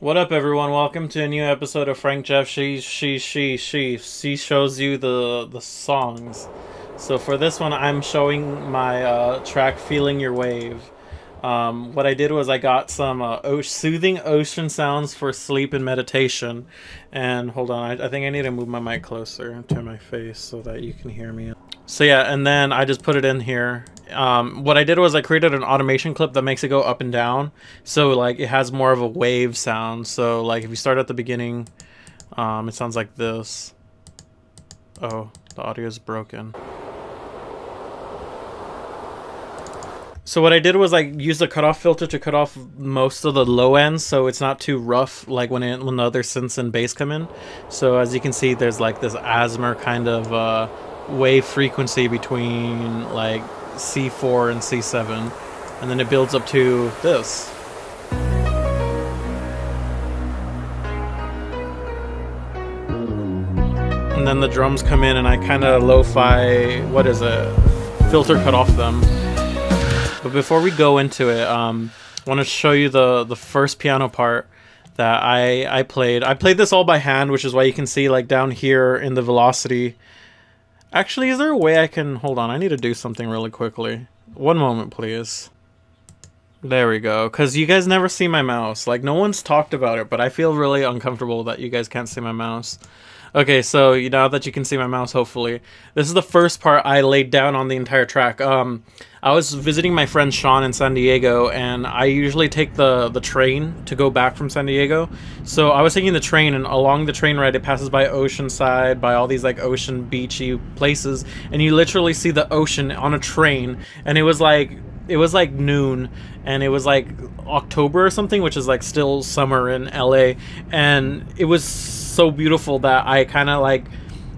What up, everyone? Welcome to a new episode of Frank Jeff. She shows you the songs. So for this one, I'm showing my track "Feeling Your Wave." What I did was I got some soothing ocean sounds for sleep and meditation. And hold on, I think I need to move my mic closer to my face so that you can hear me. So yeah, and then I just put it in here. What I did was I created an automation clip that makes it go up and down. So like it has more of a wave sound. So like if you start at the beginning, it sounds like this. Oh, the audio is broken. So what I did was I used a cutoff filter to cut off most of the low ends, so it's not too rough like when the other synths and bass come in. So as you can see, there's like this asthma kind of wave frequency between like C4 and C7, and then it builds up to this. And then the drums come in and I kind of lo-fi, filter cut off them. But before we go into it, I want to show you the first piano part that I played. I played this all by hand, which is why you can see like down here in the velocity. Actually, is there a way I can... Hold on, I need to do something really quickly. One moment, please. There we go. Because you guys never see my mouse. Like, no one's talked about it, but I feel really uncomfortable that you guys can't see my mouse. Okay, so now that you can see my mouse, hopefully. This is the first part I laid down on the entire track. I was visiting my friend Sean in San Diego, and I usually take the train to go back from San Diego. So I was taking the train, and along the train ride, it passes by Oceanside, by all these like ocean beachy places, and you literally see the ocean on a train. And it was like noon, and it was like October or something, which is like still summer in LA, and it was so beautiful that I kind of like,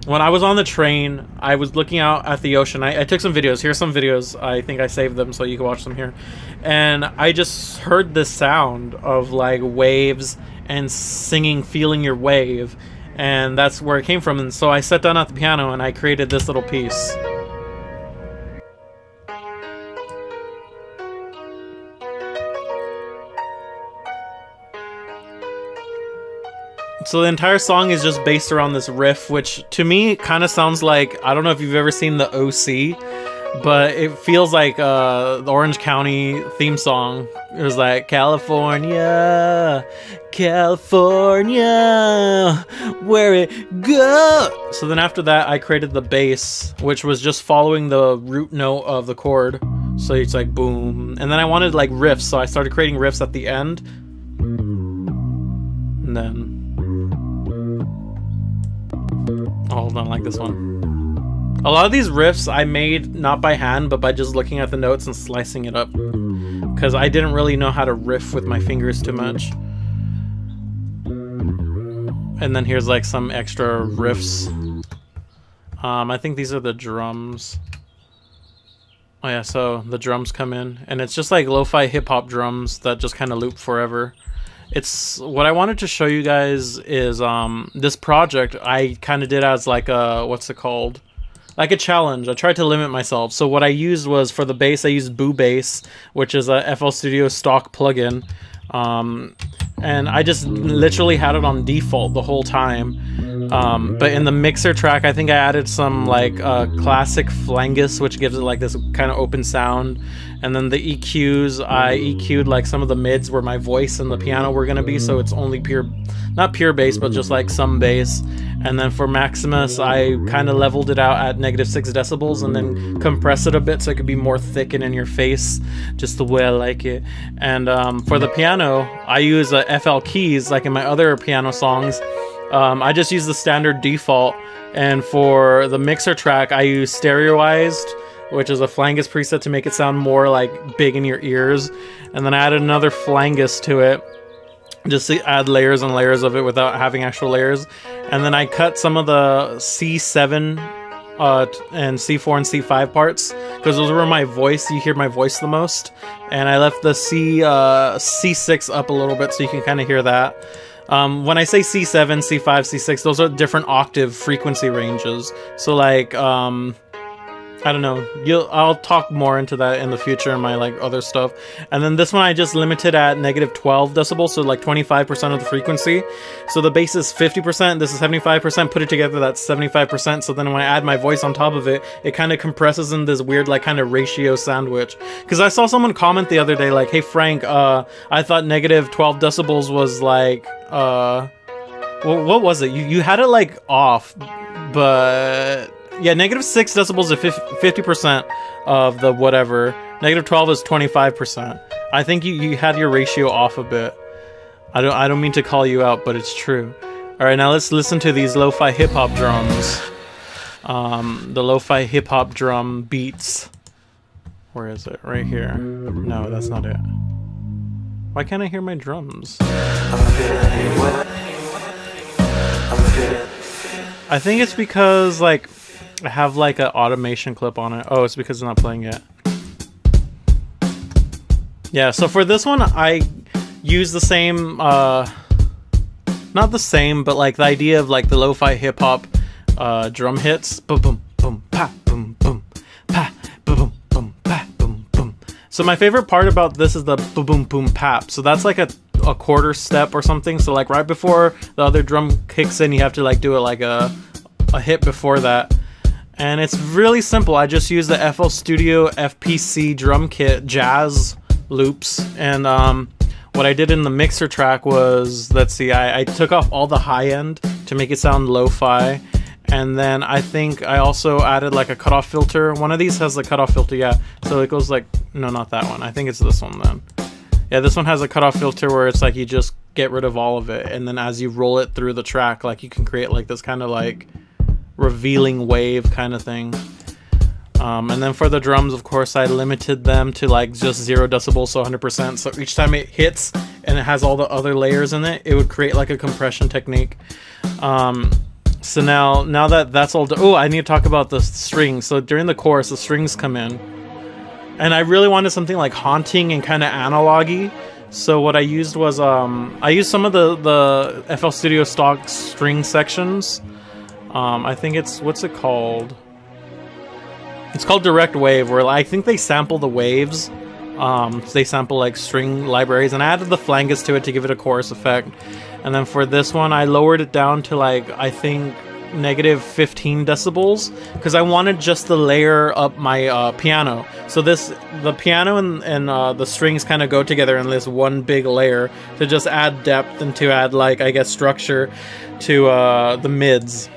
when I was on the train, I was looking out at the ocean. I took some videos. Here's some videos. I think I saved them so you can watch them here. And I just heard the sound of like waves and singing "Feeling Your Wave," and that's where it came from. And so I sat down at the piano and I created this little piece. So the entire song is just based around this riff, which to me kind of sounds like, I don't know if you've ever seen the OC, but it feels like the Orange County theme song. It was like, California, California, where it goes. So then after that, I created the bass, which was just following the root note of the chord. So it's like boom. And then I wanted like riffs, so I started creating riffs at the end. And then... Oh, hold on, like this one. A lot of these riffs I made not by hand, but by just looking at the notes and slicing it up, because I didn't really know how to riff with my fingers too much. And then here's like some extra riffs. I think these are the drums. Oh yeah, so the drums come in, and it's just like lo-fi hip-hop drums that just kind of loop forever. It's what I wanted to show you guys is this project I kind of did as like a, what's it called, like a challenge. I tried to limit myself. So what I used was, for the bass, I used Boo Bass, which is a FL Studio stock plugin, and I just literally had it on default the whole time. But in the mixer track, I think I added some like classic flangus, which gives it like this kind of open sound. And then the EQs, I EQ'd like some of the mids where my voice and the piano were gonna be, so it's only pure, not pure bass, but just like some bass. And then for Maximus, I kind of leveled it out at -6 decibels and then compressed it a bit so it could be more thick and in your face, just the way I like it. And for the piano, I use FL keys like in my other piano songs. I just use the standard default, and for the mixer track I use stereoized, which is a flangus preset to make it sound more like big in your ears, and then I added another flangus to it just to add layers and layers of it without having actual layers. And then I cut some of the C7 and C4 and C5 parts, because those were my voice, you hear my voice the most, and I left the C6 up a little bit so you can kind of hear that. When I say C7, C5, C6, those are different octave frequency ranges. So like I don't know. I'll talk more into that in the future in my like other stuff. And then this one I just limited at negative 12 decibels, so like 25% of the frequency. So the bass is 50%, this is 75%. Put it together, that's 75%. So then when I add my voice on top of it, it kind of compresses in this weird like kind of ratio sandwich. Because I saw someone comment the other day like, "Hey Frank, I thought negative 12 decibels was like what was it? You had it like off, but." Yeah, negative 6 decibels is 50% of the whatever. Negative 12 is 25%. I think you had your ratio off a bit. I don't mean to call you out, but it's true. Alright, now let's listen to these lo-fi hip-hop drums. The lo-fi hip-hop drum beats. Where is it? Right here. No, that's not it. Why can't I hear my drums? I think it's because, like, I have like an automation clip on it. Oh, it's because it's not playing yet. Yeah, so for this one, I use the same, not the same, but like the idea of like the lo-fi hip-hop drum hits. Boom, boom, boom, pa, boom, boom, pa, boom, boom, pa, boom, boom. So my favorite part about this is the boom, boom, boom, pap. So that's like a quarter step or something. So like right before the other drum kicks in, you have to like do it like a hit before that. And it's really simple. I just use the FL Studio FPC drum kit jazz loops. And what I did in the mixer track was, let's see, I took off all the high end to make it sound lo-fi. And then I think I also added like a cutoff filter. One of these has a cutoff filter, yeah. So it goes like, no, not that one. I think it's this one then. Yeah, this one has a cutoff filter where it's like you just get rid of all of it. And then as you roll it through the track, like you can create like this kind of like revealing wave kind of thing. And then for the drums, of course, I limited them to like just 0 decibels, so 100%. So each time it hits and it has all the other layers in it, it would create like a compression technique. So now that that's all done, oh, I need to talk about the strings. So during the chorus, the strings come in. And I really wanted something like haunting and kind of analog-y. So what I used was, I used some of the FL Studio stock string sections. I think it's, what's it called? It's called Direct Wave, where I think they sample the waves. They sample like string libraries, and I added the flanges to it to give it a chorus effect. And then for this one, I lowered it down to like, I think, negative 15 decibels, because I wanted just to layer up my piano. So the piano and the strings kind of go together in this one big layer to just add depth and to add like, I guess, structure to the mids.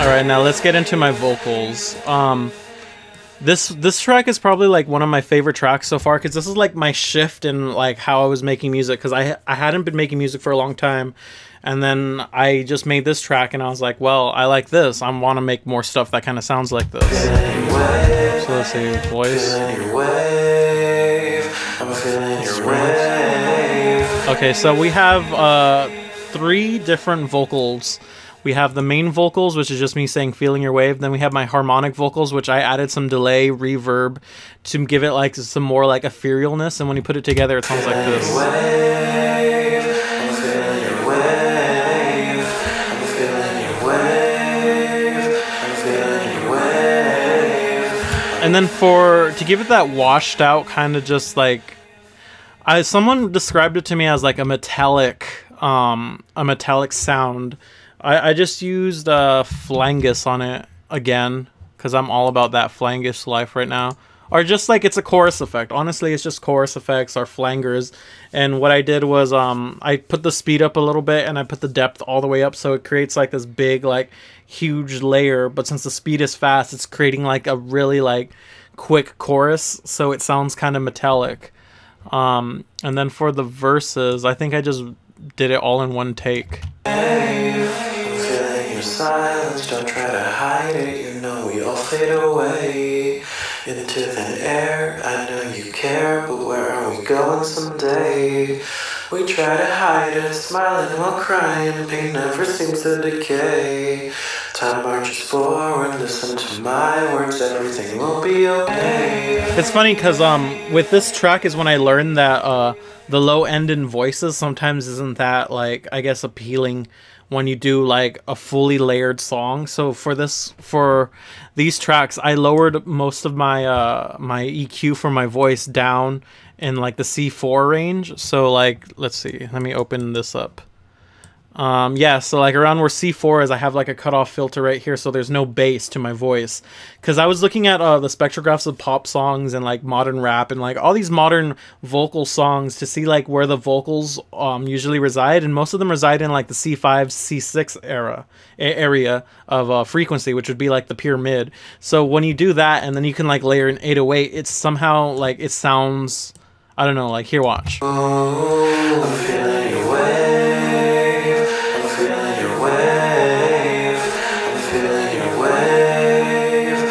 Alright, now let's get into my vocals. This track is probably like one of my favorite tracks so far, because this is like my shift in like how I was making music, because I hadn't been making music for a long time, and then I just made this track and I was like, well, I like this, I want to make more stuff that kind of sounds like this. So let's see, voice. Okay, so we have 3 different vocals. We have the main vocals, which is just me saying "feeling your wave." Then we have my harmonic vocals, which I added some delay, reverb, to give it like some more like etherealness. And when you put it together, it sounds like this. And then to give it that washed out kind of just like, someone described it to me as like a metallic sound. I just used flangus on it again, because I'm all about that flangus life right now. Or just like, it's a chorus effect. Honestly, it's just chorus effects or flangers. And what I did was I put the speed up a little bit and I put the depth all the way up, so it creates like this big like huge layer. But since the speed is fast, it's creating like a really like quick chorus, so it sounds kind of metallic. And then for the verses, I think I just did it all in one take. Silence, don't try to hide it, you know we all fade away into thin air. I know you care, but where are we going someday? We try to hide it, smiling while crying, pain never seems to decay. Time marches forward, listen to my words, everything will be okay. It's funny because with this track is when I learned that the low end in voices sometimes isn't that like, I guess, appealing when you do like a fully layered song. So for these tracks, I lowered most of my my EQ for my voice down in like the C4 range. So like, let's see, let me open this up. Yeah, so like around where C4 is, I have like a cutoff filter right here, so there's no bass to my voice. Because I was looking at the spectrographs of pop songs and like modern rap and like all these modern vocal songs to see like where the vocals usually reside, and most of them reside in like the C5, C6 area of frequency, which would be like the pure mid. So when you do that and then you can like layer an 808, it's somehow like it sounds, I don't know, like here, watch. I'm feeling your way.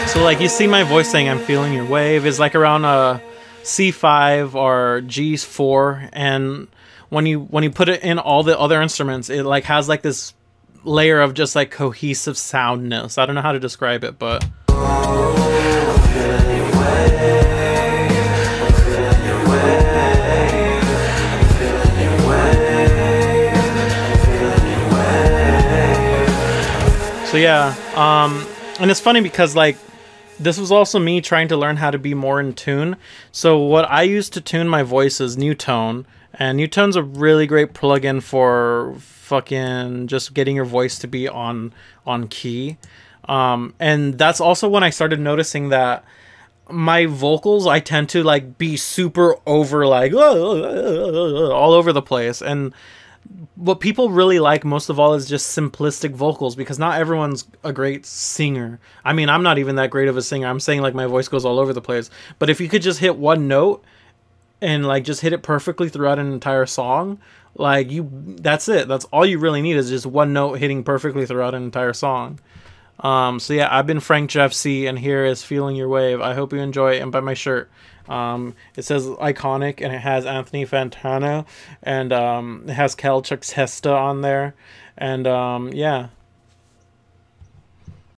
So like you see my voice saying I'm feeling your wave is like around a C5 or G4, and when you put it in all the other instruments, it like has like this layer of just like cohesive soundness. I don't know how to describe it, but so yeah, and it's funny because like this was also me trying to learn how to be more in tune. So what I use to tune my voice is Newtone, and Newtone's a really great plugin for fucking just getting your voice to be on key. And that's also when I started noticing that my vocals, I tend to like be super over like all over the place, and what people really like most of all is just simplistic vocals, because not everyone's a great singer. I mean, I'm not even that great of a singer. I'm saying like my voice goes all over the place. But if you could just hit one note and like just hit it perfectly throughout an entire song, like that's it. That's all you really need, is just one note hitting perfectly throughout an entire song. So yeah, I've been Frank Jeff C, and here is Feeling Your Wave. I hope you enjoy it, and buy my shirt. It says Iconic, and it has Anthony Fantano, and it has Cal Chuck Testa on there, and yeah.